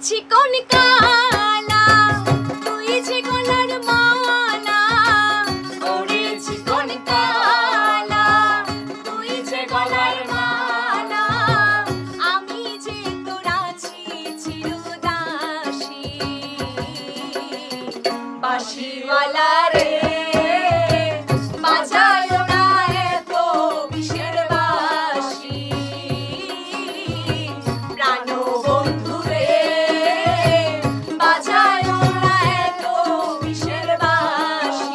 চিকন কালা তুই যে গলার মালা, ওরে চিকন কালা তুই যে গলার মালা, আমি যে তোর আছি চিরদাসী। বাঁশিওয়ালা রে বাজায় না এত বিষের বাঁশি, প্রাণবন্ধু রে বাজায় না এত বিষের বাঁশি।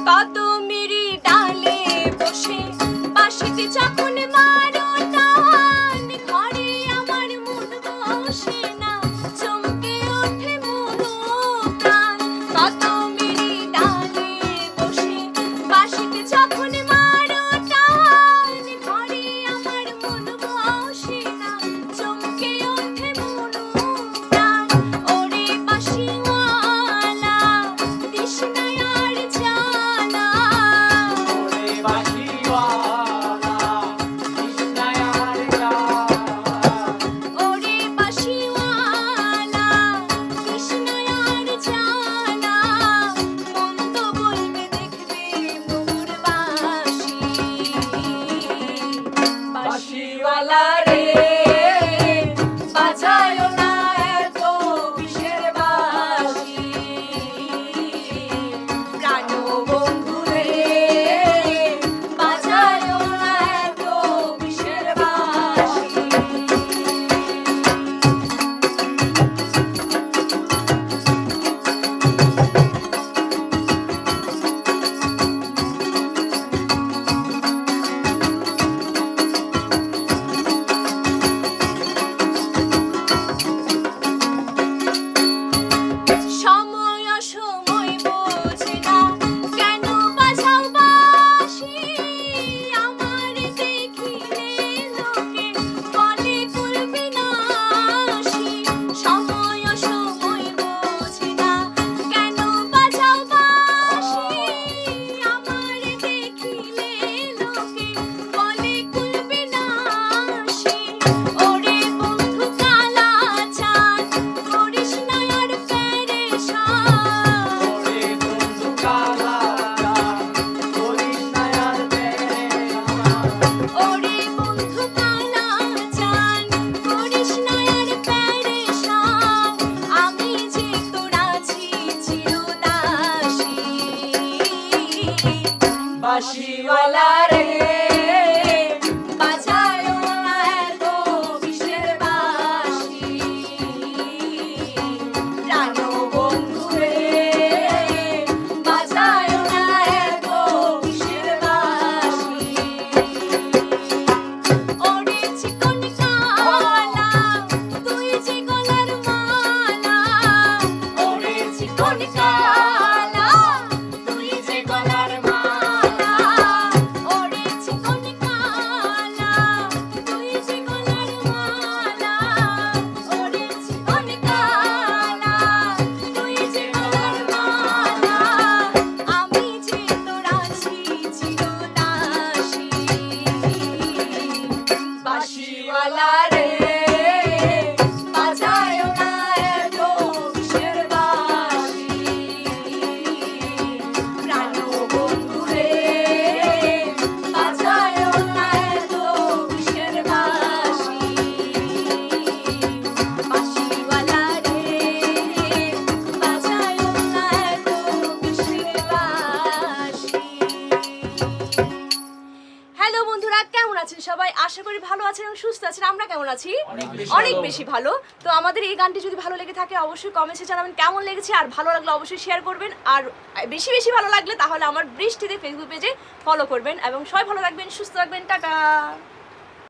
কদমেরই ডালে বসে বাঁশিতে যখন মারো টান, ঘরে আমার মন বসে না, চমকে ওঠে মন প্রাণ। কদমেরই ডালে বসে বাঁশিতে যখন মারো টান, ঘরে আমার মন বসে না, চমকে ওঠে মন প্রাণ। ওরে বাঁশিওয়ালা দিস না আর জানা, ওরে বাঁশিওয়ালা কৃষ্ণায়ার গান, ওরে বাঁশিওয়ালা কৃষ্ণায়ার জানা, মন্দ বলবে দেখবে মোর বাঁশি। বাঁশিওয়ালা রে বাজায় না এত বিষের বাঁশি, প্রাণবন্ধু রে বাজায় না এত বিষের বাঁশি। সময় অসময় বোঝে না কেন বাজাও বাঁশি, আমার দেখিলে লোকে বলে কুলবি নাশি। সময় অসময় বোঝে না কেন বাজাও বাঁশি, আমার দেখিলে লোকে বলে কুলবি নাশি। ওরে বন্ধু কালা চাঁদ করিস না আর পেরেশান, ওরে বন্ধু কালা গান, করিস না আর পেরেশান, ওরে বন্ধু কালা চাঁদ করিস না আর পেরেশান, আমি যে তোর আছি চিরদাসী। বাঁশিওয়ালা রে বাজায় না এত বিষের বাঁশি, প্রাণবন্ধু রে বাজায় না এত বিষের বাঁশি। ওরে চিকন কালা তুই যে গলার মালা, ওরে চিকন কালা তুই যে গলার মালা, ওরে আছেন সবাই? আশা করি ভালো আছেন এবং সুস্থ আছেন। আমরা কেমন আছি? বেশি অনেক ভালো। বেশি ভালো। তো আমাদের এই গানটি যদি ভালো লেগে থাকে অবশ্যই কমেন্টসে জানাবেন কেমন লেগেছে, আর ভালো লাগলে অবশ্যই শেয়ার করবেন, আর বেশি বেশি ভালো লাগলে তাহলে আমার বৃষ্টিতে ফেসবুক পেজে ফলো করবেন, এবং সবাই ভালো থাকবেন, সুস্থ থাকবেন, টাটা।